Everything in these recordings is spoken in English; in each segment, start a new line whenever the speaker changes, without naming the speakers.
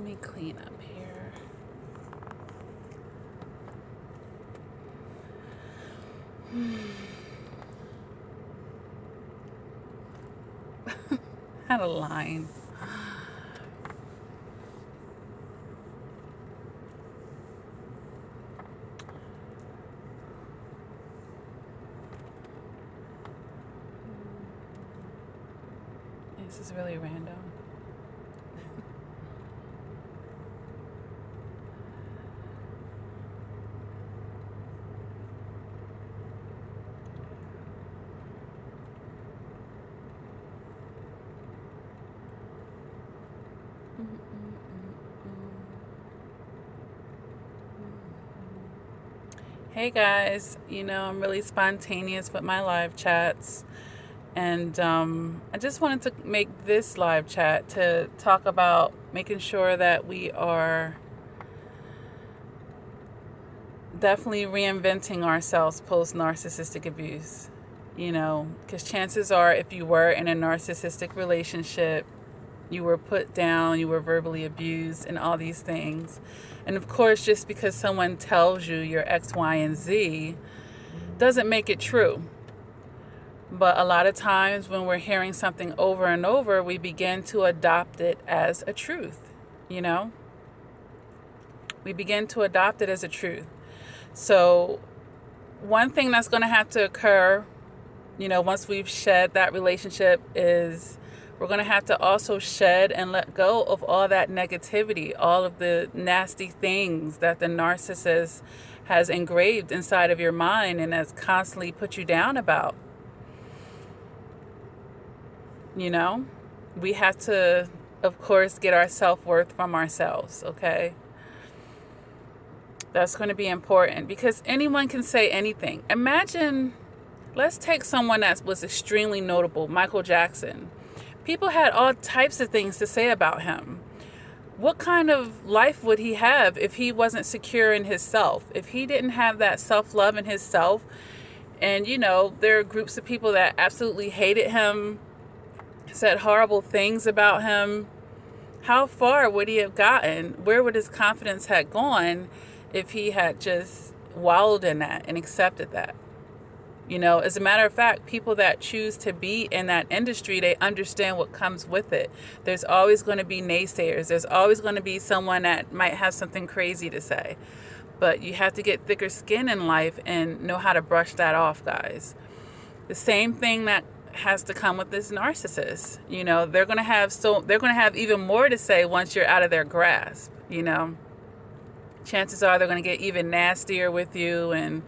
Let me clean up here. Had a line. This is really random. Hey guys, I'm really spontaneous with my live chats, and I just wanted to make this live chat to talk about making sure that we are definitely reinventing ourselves post narcissistic abuse, because chances are if you were in a narcissistic relationship, you were put down, you were verbally abused, and all these things. And of course, just because someone tells you you're X, Y, and Z doesn't make it true. But a lot of times when we're hearing something over and over, we begin to adopt it as a truth, We begin to adopt it as a truth. So one thing that's going to have to occur, once we've shed that relationship is we're going to have to also shed and let go of all that negativity, all of the nasty things that the narcissist has engraved inside of your mind and has constantly put you down about. We have to, of course, get our self-worth from ourselves, okay? That's going to be important because anyone can say anything. Imagine, let's take someone that was extremely notable, Michael Jackson. People had all types of things to say about him. What kind of life would he have if he wasn't secure in his self? If he didn't have that self-love in his self? And, there are groups of people that absolutely hated him, said horrible things about him. How far would he have gotten? Where would his confidence have gone if he had just wallowed in that and accepted that? As a matter of fact, people that choose to be in that industry, they understand what comes with it. There's always going to be naysayers. There's always going to be someone that might have something crazy to say. But you have to get thicker skin in life and know how to brush that off, guys. The same thing that has to come with this narcissist. They're going to have even more to say once you're out of their grasp, Chances are they're going to get even nastier with you and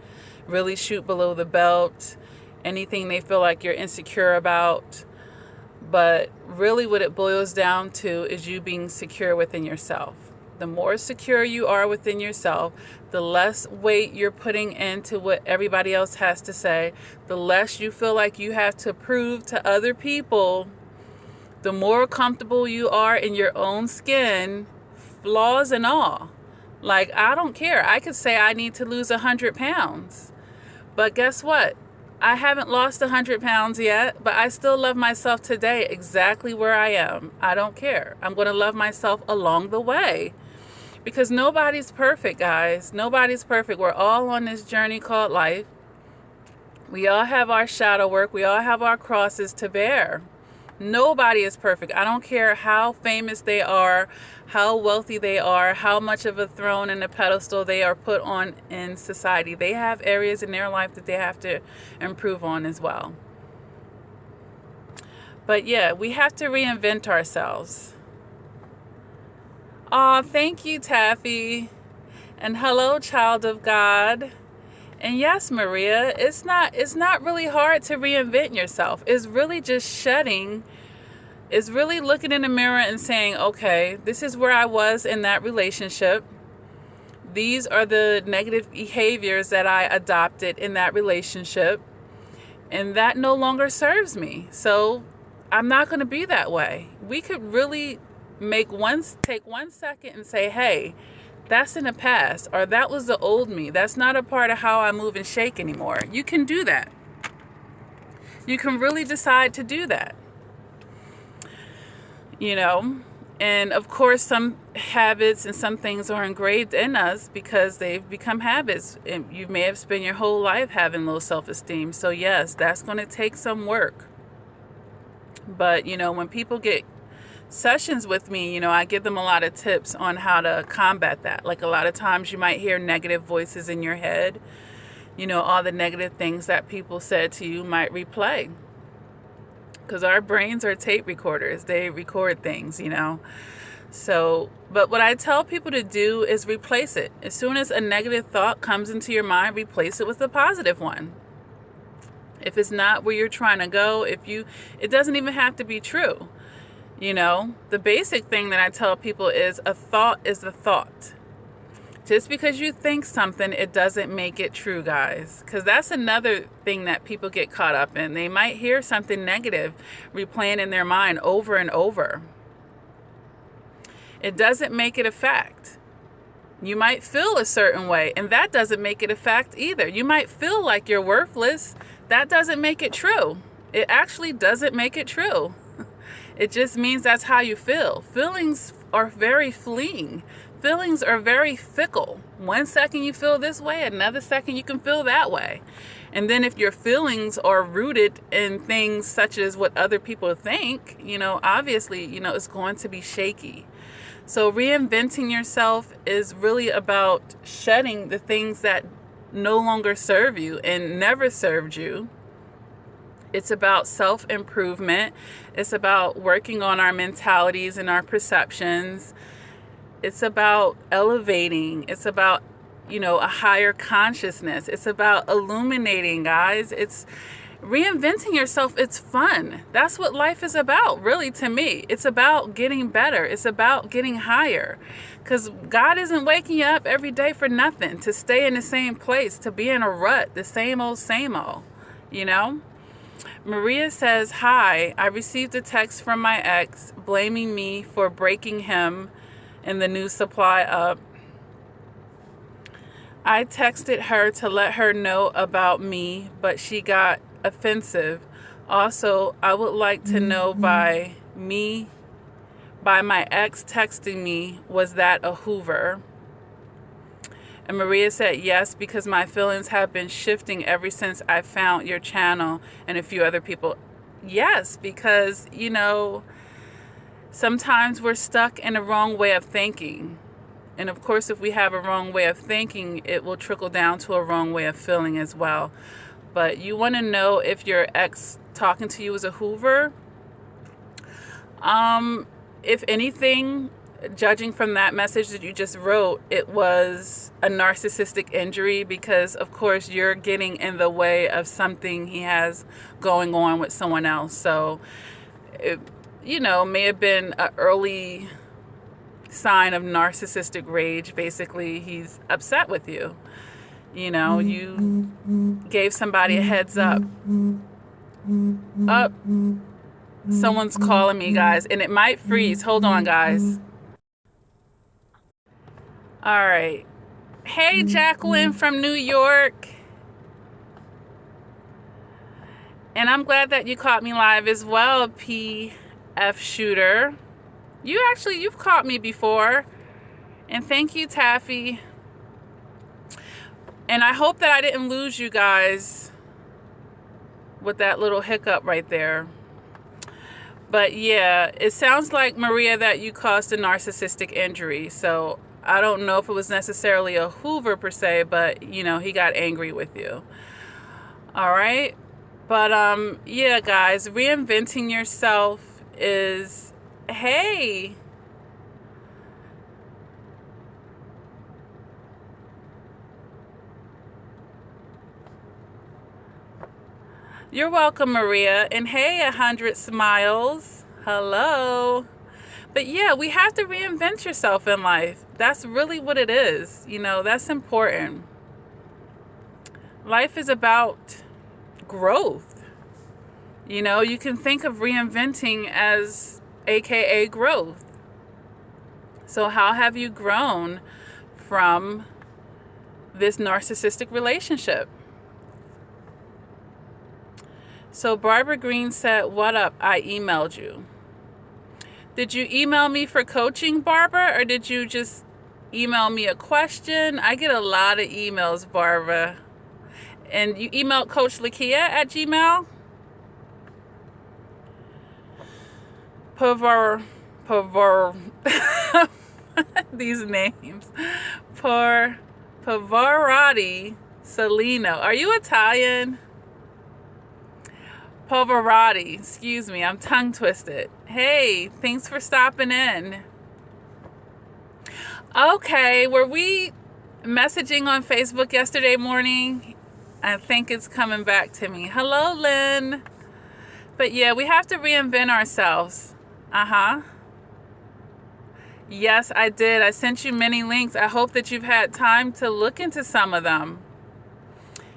really shoot below the belt, anything they feel like you're insecure about. But really what it boils down to is you being secure within yourself. The more secure you are within yourself, the less weight you're putting into what everybody else has to say, the less you feel like you have to prove to other people, the more comfortable you are in your own skin, flaws and all. Like, I don't care. I could say I need to lose 100 pounds. But guess what? I haven't lost 100 pounds yet, but I still love myself today exactly where I am. I don't care. I'm going to love myself along the way. Because nobody's perfect, guys. Nobody's perfect. We're all on this journey called life. We all have our shadow work. We all have our crosses to bear. Nobody is perfect. I don't care how famous they are, how wealthy they are, how much of a throne and a pedestal they are put on in society. They have areas in their life that they have to improve on as well. But yeah, we have to reinvent ourselves. Aw, thank you, Taffy. And hello, child of God. And yes, Maria, it's not really hard to reinvent yourself. It's really just shedding. It's really looking in the mirror and saying, okay, this is where I was in that relationship. These are the negative behaviors that I adopted in that relationship. And that no longer serves me. So I'm not going to be that way. We could really take 1 second and say, hey, that's in the past, or that was the old me. That's not a part of how I move and shake anymore. You can do that. You can really decide to do that. And of course, some habits and some things are engraved in us because they've become habits. And you may have spent your whole life having low self-esteem. So yes, that's going to take some work. But, you know, when people get sessions with me, you know, I give them a lot of tips on how to combat that. Like a lot of times you might hear negative voices in your head. You know, all the negative things that people said to you might replay. Because our brains are tape recorders. They record things, you know. So, but what I tell people to do is replace it. As soon as a negative thought comes into your mind, replace it with a positive one. If it's not where you're trying to go, it doesn't even have to be true. You know, the basic thing that I tell people is a thought is a thought. Just because you think something, it doesn't make it true, guys. Because that's another thing that people get caught up in. They might hear something negative replaying in their mind over and over. It doesn't make it a fact. You might feel a certain way, and that doesn't make it a fact either. You might feel like you're worthless. That doesn't make it true. It actually doesn't make it true. It just means that's how you feel. Feelings are very fleeting. Feelings are very fickle. One second you feel this way, another second you can feel that way. And then if your feelings are rooted in things such as what other people think, you know, obviously, you know, it's going to be shaky. So reinventing yourself is really about shedding the things that no longer serve you and never served you. It's about self-improvement. It's about working on our mentalities and our perceptions. It's about elevating. It's about, you know, a higher consciousness. It's about illuminating, guys. It's reinventing yourself. It's fun. That's what life is about, really, to me. It's about getting better. It's about getting higher. Because God isn't waking you up every day for nothing, to stay in the same place, to be in a rut, the same old, you know? Maria says, hi, I received a text from my ex blaming me for breaking him in the new supply up. I texted her to let her know about me, but she got offensive. Also, I would like to know by my ex texting me, was that a Hoover? And Maria said, yes, because my feelings have been shifting ever since I found your channel and a few other people. Yes, because, you know, sometimes we're stuck in a wrong way of thinking. And of course, if we have a wrong way of thinking, it will trickle down to a wrong way of feeling as well. But you want to know if your ex talking to you is a Hoover? If anything, judging from that message that you just wrote, it was a narcissistic injury because, of course, you're getting in the way of something he has going on with someone else. So, it, you know, may have been an early sign of narcissistic rage. Basically, he's upset with you. You know, you gave somebody a heads up. Someone's calling me, guys, and it might freeze. Hold on, guys. All right. Hey, Jacqueline from New York. And I'm glad that you caught me live as well, PF Shooter. You've caught me before. And thank you, Taffy. And I hope that I didn't lose you guys with that little hiccup right there. But yeah, it sounds like, Maria, that you caused a narcissistic injury. So I don't know if it was necessarily a Hoover per se, but, you know, he got angry with you. All right. But yeah, guys, reinventing yourself is, hey, you're welcome, Maria. And hey, 100 smiles. Hello. But yeah, we have to reinvent yourself in life. That's really what it is. You know, that's important. Life is about growth. You know, you can think of reinventing as AKA growth. So how have you grown from this narcissistic relationship? So Barbara Green said, what up? I emailed you. Did you email me for coaching, Barbara, or did you just email me a question? I get a lot of emails, Barbara. And you emailed Coach Lakia at Gmail? Pavar these names. Pavarotti Salino. Are you Italian? Pavarotti. Excuse me, I'm tongue twisted. Hey, thanks for stopping in. Okay, were we messaging on Facebook yesterday morning? I think it's coming back to me. Hello, Lynn. But yeah, we have to reinvent ourselves. Yes, I did. I sent you many links. I hope that you've had time to look into some of them.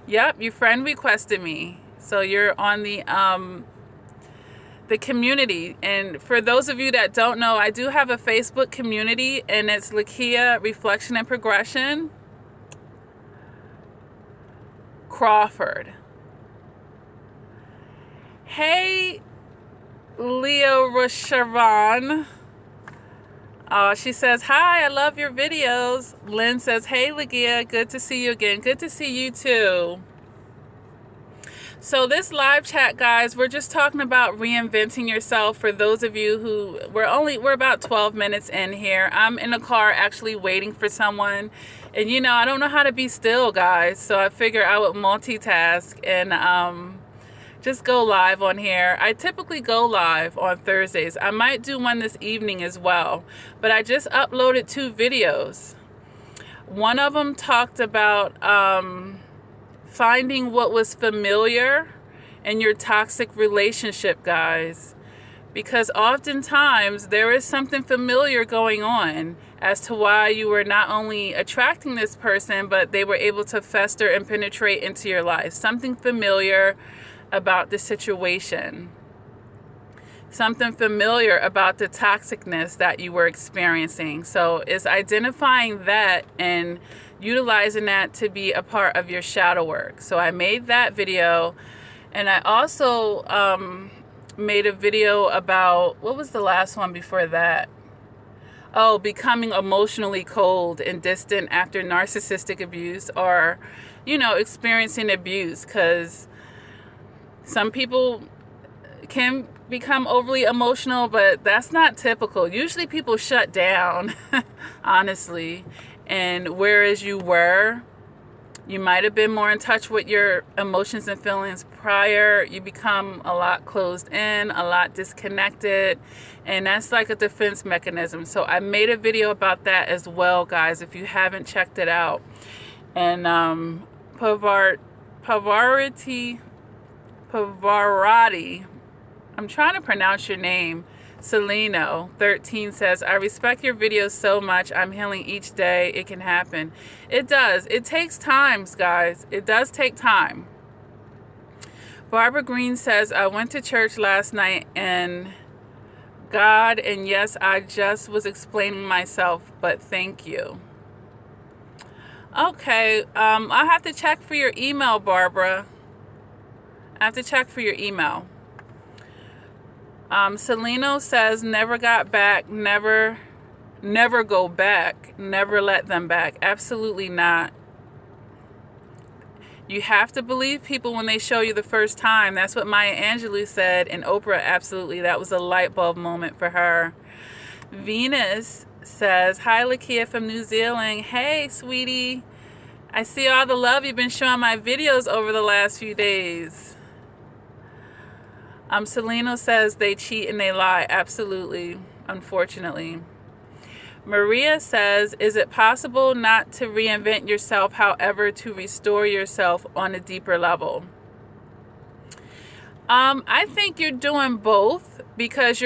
Yep, your friend requested me. So you're on the community. And for those of you that don't know, I do have a Facebook community, and it's Lakia Reflection and Progression Crawford. Hey, Leo Rashavan. She says, hi, I love your videos. Lynn says, hey, Lakia, good to see you again. Good to see you too. So this live chat, guys, we're just talking about reinventing yourself. For those of you who, we're about 12 minutes in here. I'm in a car actually waiting for someone. And you know, I don't know how to be still, guys. So I figure I would multitask and just go live on here. I typically go live on Thursdays. I might do one this evening as well. But I just uploaded 2 videos. One of them talked about finding what was familiar in your toxic relationship, guys. Because oftentimes there is something familiar going on as to why you were not only attracting this person, but they were able to fester and penetrate into your life. Something familiar about the situation. Something familiar about the toxicness that you were experiencing. So it's identifying that and utilizing that to be a part of your shadow work. So I made that video, and I also made a video about, what was the last one before that? Oh, becoming emotionally cold and distant after narcissistic abuse, or, you know, experiencing abuse, because some people can become overly emotional, but that's not typical. Usually people shut down, honestly. And whereas you might have been more in touch with your emotions and feelings prior, you become a lot closed in, a lot disconnected, and that's like a defense mechanism. So I made a video about that as well, guys, if you haven't checked it out. And Pavarotti, I'm trying to pronounce your name, Celino 13 says, I respect your videos so much. I'm healing each day. It can happen. It does. It takes time, guys. It does take time. Barbara Green says, I went to church last night and God, and yes, I just was explaining myself, but thank you. Okay, I have to check for your email, Barbara. I have to check for your email. Celino says, never got back, never go back, never let them back. Absolutely not. You have to believe people when they show you the first time. That's what Maya Angelou said, and Oprah, absolutely. That was a light bulb moment for her. Venus says, hi, Lakia from New Zealand. Hey, sweetie. I see all the love you've been showing my videos over the last few days. Celino says they cheat and they lie. Absolutely, unfortunately. Maria says, is it possible not to reinvent yourself, however, to restore yourself on a deeper level? I think you're doing both, because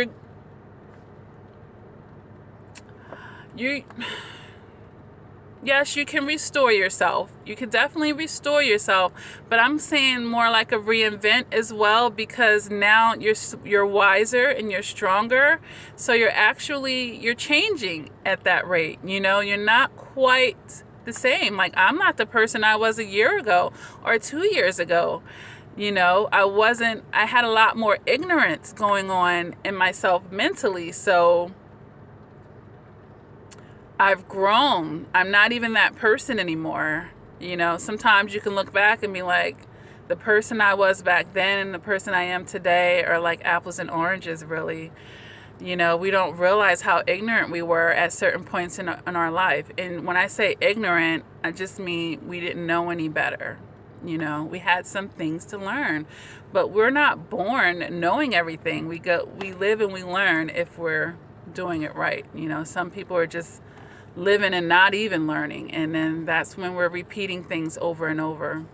yes, you can restore yourself. You can definitely restore yourself, but I'm saying more like a reinvent as well, because now you're wiser and you're stronger. So you're changing at that rate. You know, you're not quite the same. Like, I'm not the person I was a year ago or 2 years ago. I had a lot more ignorance going on in myself mentally. So I've grown. I'm not even that person anymore. Sometimes you can look back and be like, the person I was back then and the person I am today are like apples and oranges, really. We don't realize how ignorant we were at certain points in our life. And when I say ignorant, I just mean we didn't know any better. We had some things to learn, but we're not born knowing everything. We live and we learn if we're doing it right. Some people are just living and not even learning. And then that's when we're repeating things over and over.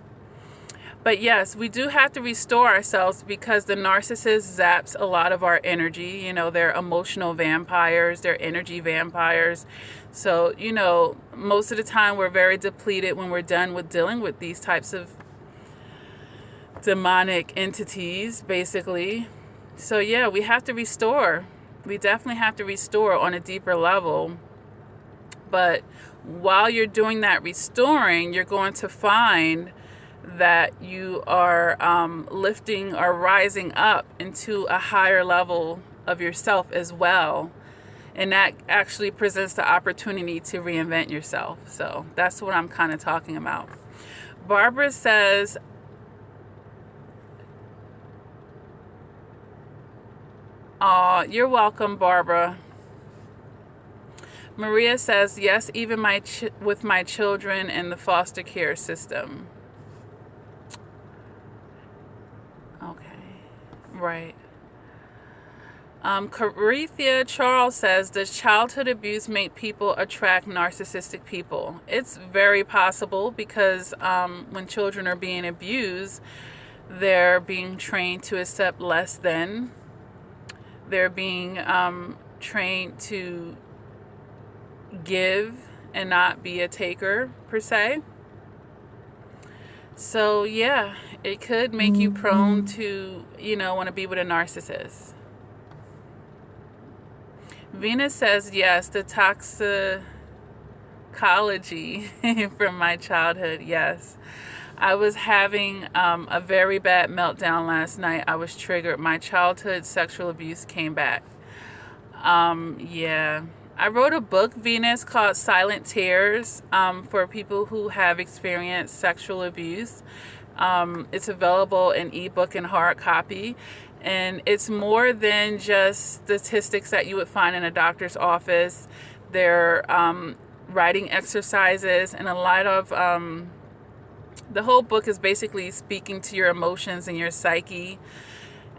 But yes, we do have to restore ourselves because the narcissist zaps a lot of our energy. They're emotional vampires, they're energy vampires. So, most of the time we're very depleted when we're done with dealing with these types of demonic entities, basically. So yeah, we have to restore. We definitely have to restore on a deeper level. But while you're doing that restoring, you're going to find that you are lifting or rising up into a higher level of yourself as well. And that actually presents the opportunity to reinvent yourself. So that's what I'm kind of talking about. Barbara says, "Aw, you're welcome, Barbara." Maria says, "Yes, even with my children in the foster care system." Okay, right. Carithia Charles says, "Does childhood abuse make people attract narcissistic people?" It's very possible because when children are being abused, they're being trained to accept less than. They're being trained to give and not be a taker, per se. So yeah, it could make you prone to, want to be with a narcissist. Venus says, yes, the toxicology from my childhood, yes. I was having a very bad meltdown last night. I was triggered. My childhood sexual abuse came back. Yeah. I wrote a book, Venus, called Silent Tears, for people who have experienced sexual abuse. It's available in ebook and hard copy. And it's more than just statistics that you would find in a doctor's office. They're writing exercises, and a lot of the whole book is basically speaking to your emotions and your psyche.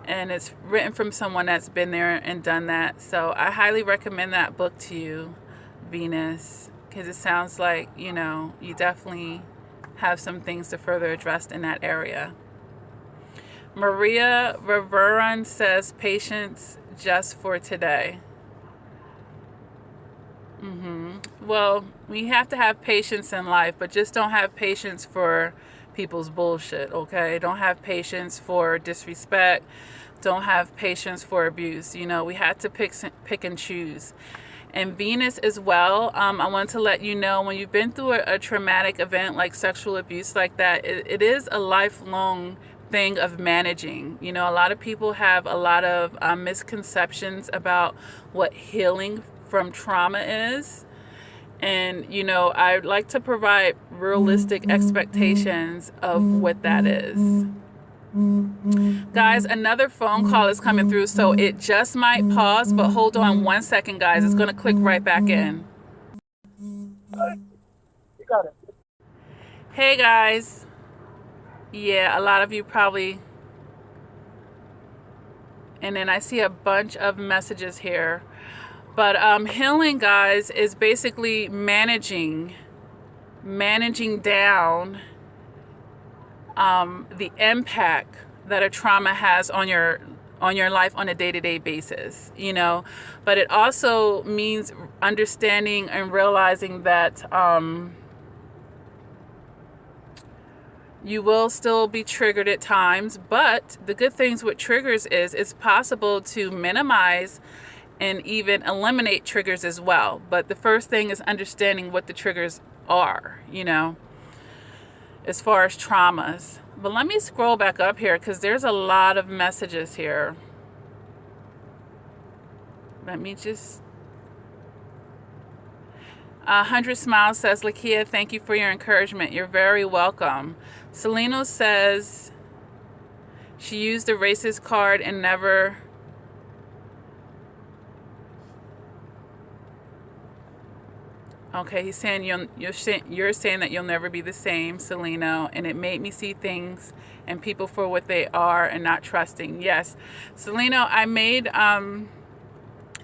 And it's written from someone that's been there and done that. So I highly recommend that book to you, Venus, because it sounds like, you definitely have some things to further address in that area. Maria Reveron says, patience just for today. Well, we have to have patience in life, but just don't have patience for people's bullshit, okay? Don't have patience for disrespect. Don't have patience for abuse. We have to pick and choose. And Venus as well, I want to let you know, when you've been through a traumatic event like sexual abuse like that, it is a lifelong thing of managing. A lot of people have a lot of misconceptions about what healing from trauma is. And, I'd like to provide realistic expectations of what that is. Guys, another phone call is coming through, so it just might pause, but hold on 1 second, guys. It's going to click right back in.
You got it.
Hey, guys. Yeah, a lot of you probably... And then I see a bunch of messages here. But healing, guys, is basically managing down the impact that a trauma has on your life on a day-to-day basis, But it also means understanding and realizing that you will still be triggered at times. But the good things with triggers is it's possible to minimize and even eliminate triggers as well. But the first thing is understanding what the triggers are, as far as traumas. But let me scroll back up here because there's a lot of messages here. Let me just... 100 Smiles says, Lakia, thank you for your encouragement. You're very welcome. Selena says she used the racist card and never... Okay, he's saying you're saying that you'll never be the same, Selena, and it made me see things and people for what they are and not trusting. Yes, Selena, I made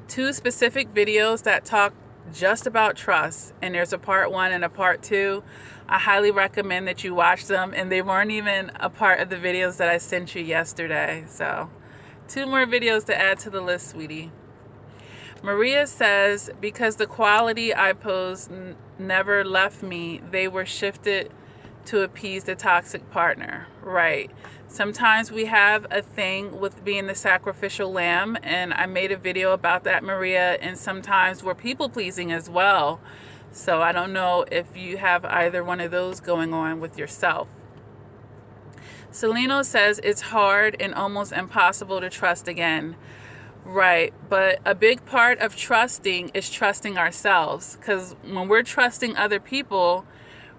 2 specific videos that talk just about trust, and there's a part 1 and a part 2. I highly recommend that you watch them, and they weren't even a part of the videos that I sent you yesterday. So 2 more videos to add to the list, sweetie. Maria says, because the quality I posed never left me, they were shifted to appease the toxic partner. Right. Sometimes we have a thing with being the sacrificial lamb, and I made a video about that, Maria, and sometimes we're people-pleasing as well. So I don't know if you have either one of those going on with yourself. Selena says, it's hard and almost impossible to trust again. Right, but a big part of trusting is trusting ourselves, because when we're trusting other people,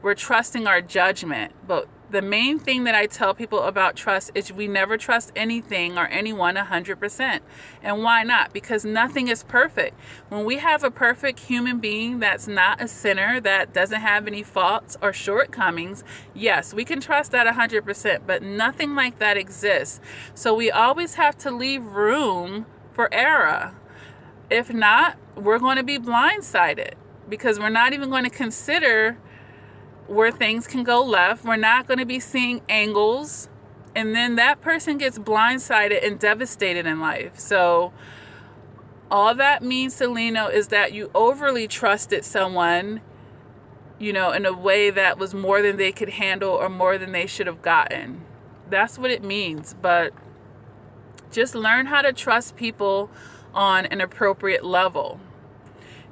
we're trusting our judgment. But the main thing that I tell people about trust is we never trust anything or anyone 100%. And why not? Because nothing is perfect. When we have a perfect human being that's not a sinner, that doesn't have any faults or shortcomings, yes, we can trust that 100%, but nothing like that exists. So we always have to leave room for error. If not, we're going to be blindsided because we're not even going to consider where things can go left. We're not going to be seeing angles, and then that person gets blindsided and devastated in life. So all that means, Selena, is that you overly trusted someone, you know, in a way that was more than they could handle or more than they should have gotten. That's what it means. But just learn how to trust people on an appropriate level.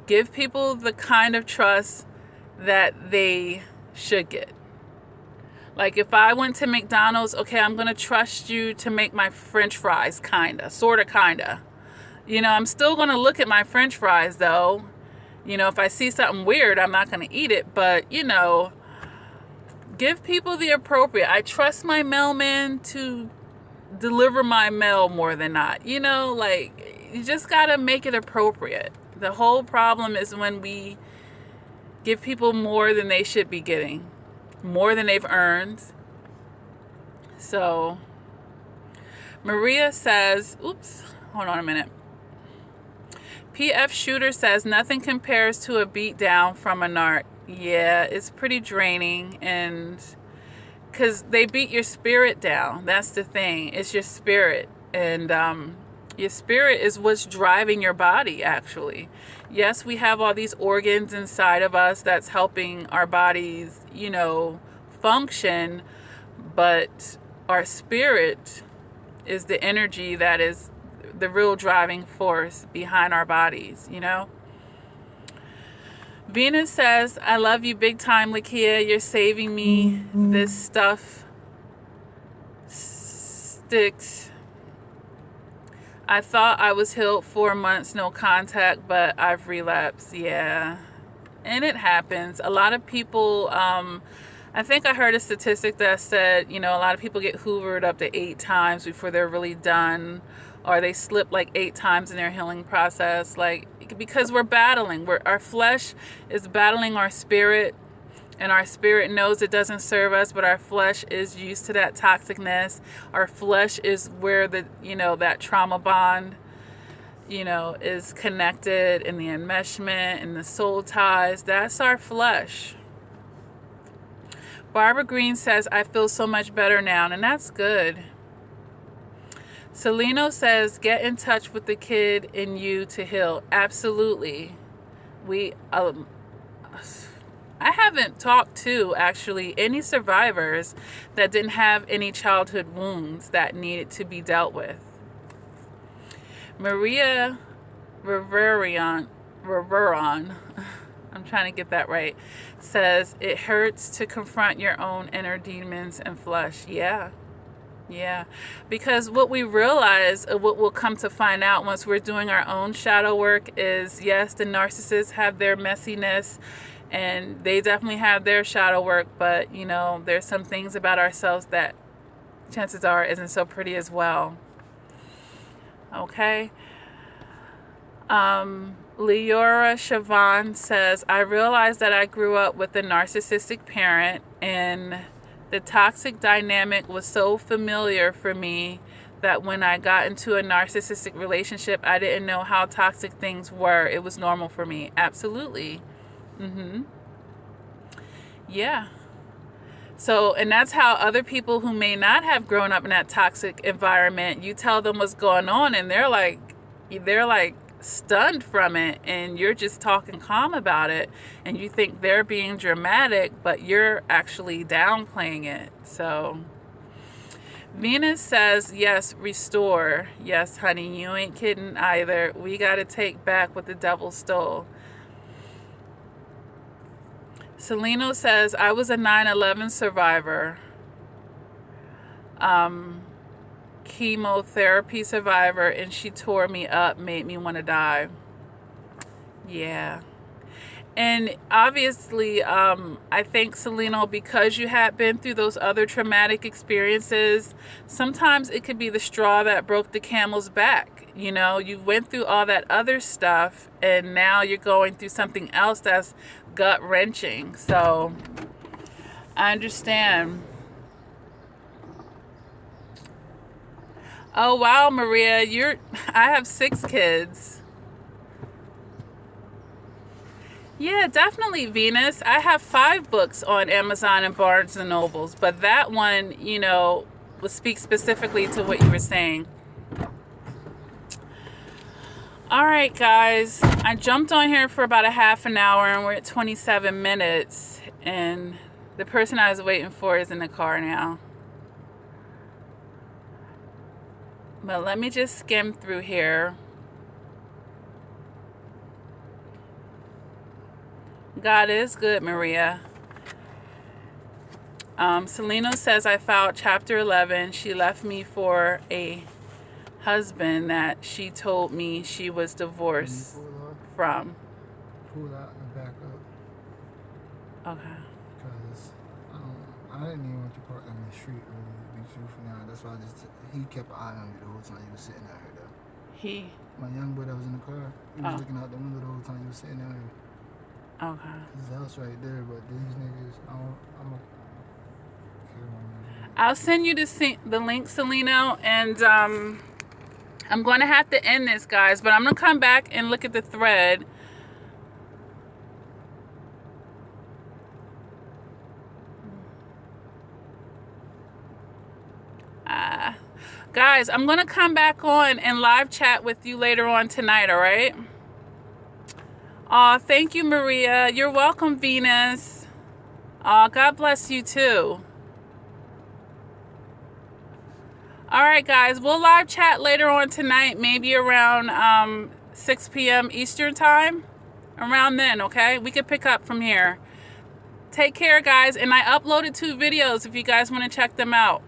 Give people the kind of trust that they should get. Like if I went to McDonald's, okay, I'm going to trust you to make my French fries, kinda. You know, I'm still going to look at my French fries though. You know, if I see something weird, I'm not going to eat it. But, you know, give people the appropriate. I trust my mailman to deliver my mail more than not. You know, like, you just got to make it appropriate. The whole problem is when we give people more than they should be getting, more than they've earned. So, Maria says, oops, hold on a minute. PF Shooter says, nothing compares to a beat down from a narc. Yeah, it's pretty draining, and because they beat your spirit down. That's the thing. It's your spirit. And your spirit is what's driving your body, actually. Yes, we have all these organs inside of us that's helping our bodies, you know, function. But our spirit is the energy that is the real driving force behind our bodies, you know. Venus says, I love you big time, Lakia. You're saving me. This stuff sticks. I thought I was healed 4 months, no contact, but I've relapsed. Yeah. And it happens. A lot of people, I think I heard a statistic that said, you know, a lot of people get hoovered up to 8 times before they're really done, or they slip like 8 times in their healing process. Like, because we're battling. Our flesh is battling our spirit, and our spirit knows it doesn't serve us, but our flesh is used to that toxicness. Our flesh is where the, you know, that trauma bond, you know, is connected, and the enmeshment and the soul ties. That's our flesh. Barbara Green says, I feel so much better now, and that's good. Celino says, get in touch with the kid in you to heal. Absolutely. I haven't talked to, actually, any survivors that didn't have any childhood wounds that needed to be dealt with. Maria Reveron, I'm trying trying to get that right. Says, it hurts to confront your own inner demons and flush. Yeah. Yeah. Because what we realize, what we'll come to find out once we're doing our own shadow work is, yes, the narcissists have their messiness and they definitely have their shadow work, but, you know, there's some things about ourselves that chances are isn't so pretty as well. Okay. Leora Siobhan says, I realized that I grew up with a narcissistic parent and the toxic dynamic was so familiar for me that when I got into a narcissistic relationship, I didn't know how toxic things were. It was normal for me. Absolutely. Yeah. So, and that's how other people who may not have grown up in that toxic environment, you tell them what's going on and they're like stunned from it, and you're just talking calm about it and you think they're being dramatic, but you're actually downplaying it. So Venus says, yes, restore. Yes, honey, you ain't kidding either. We got to take back what the devil stole. Celino says, I was a 9/11 survivor, chemotherapy survivor, and she tore me up, made me want to die. Yeah. And obviously, I think, Celino, because you had been through those other traumatic experiences, sometimes it could be the straw that broke the camel's back. You know, you went through all that other stuff, and now you're going through something else that's gut-wrenching. So, I understand. Oh, wow, Maria, I have 6 kids. Yeah, definitely, Venus. I have 5 books on Amazon and Barnes and Nobles, but that one, you know, will speak specifically to what you were saying. All right, guys. I jumped on here for about a half an hour, and we're at 27 minutes, and the person I was waiting for is in the car now. But let me just skim through here. God is good, Maria. Celino says, I filed Chapter 11. She left me for a husband that she told me she was divorced from.
Pull out and back up.
Okay.
Because I didn't even want you parked on the street, really, to be truthful now. That's why he kept an eye on you the whole time you was sitting out here, though. My young boy that was in the car, he was looking out the window the whole time you was sitting out here.
Okay.
His house right there, but these niggas, I'm a
I'll send you the link, Celino, and I'm going to have to end this, guys, but I'm going to come back and look at the thread. Guys, I'm going to come back on and live chat with you later on tonight, all right? Aw, thank you, Maria. You're welcome, Venus. Aw, God bless you, too. All right, guys, we'll live chat later on tonight, maybe around 6 p.m. Eastern time. Around then, okay? We can pick up from here. Take care, guys. And I uploaded 2 videos if you guys want to check them out.